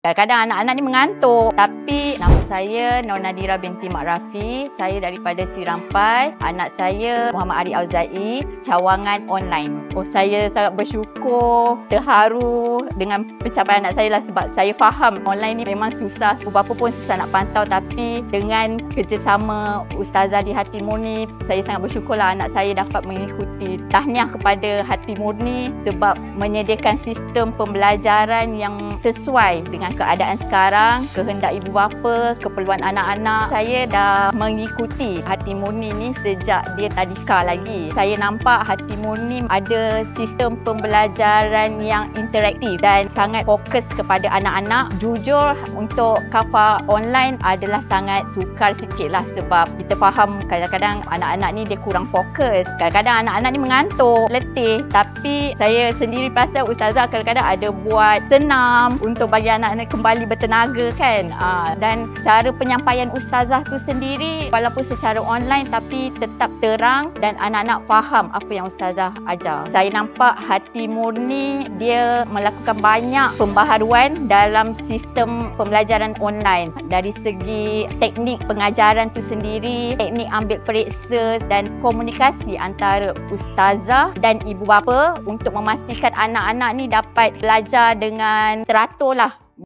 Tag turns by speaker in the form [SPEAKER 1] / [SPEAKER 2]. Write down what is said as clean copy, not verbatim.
[SPEAKER 1] Kadang-kadang anak-anak ni mengantuk. Tapi nama saya Nur Nadira binti Mak Rafi. Saya daripada Sirampai. Anak saya Muhammad Ari Auzai, cawangan online. Saya sangat bersyukur, terharu dengan pencapaian anak saya lah, sebab saya faham online ni memang susah. Berapa pun susah nak pantau, tapi dengan kerjasama Ustazah di Hati Murni, saya sangat bersyukurlah anak saya dapat mengikuti. Tahniah kepada Hati Murni sebab menyediakan sistem pembelajaran yang sesuai dengan keadaan sekarang, kehendak ibu bapa, keperluan anak-anak. Saya dah mengikuti Hati Murni ni sejak dia tadika lagi. Saya nampak Hati Murni ada sistem pembelajaran yang interaktif dan sangat fokus kepada anak-anak. Jujur, untuk kafah online adalah sangat sukar sikit lah, sebab kita faham kadang-kadang anak-anak ni dia kurang fokus. Kadang-kadang anak-anak ni mengantuk, letih. Tapi saya sendiri perasan Ustazah kadang-kadang ada buat senam untuk bagi anak-anak kembali bertenaga kan. Dan cara penyampaian Ustazah tu sendiri walaupun secara online tapi tetap terang dan anak-anak faham apa yang Ustazah ajar. Saya nampak Hati Murni dia melakukan banyak pembaharuan dalam sistem pembelajaran online. Dari segi teknik pengajaran tu sendiri, teknik ambil periksa dan komunikasi antara Ustazah dan ibu bapa untuk memastikan anak-anak ni dapat belajar dengan teratur lah.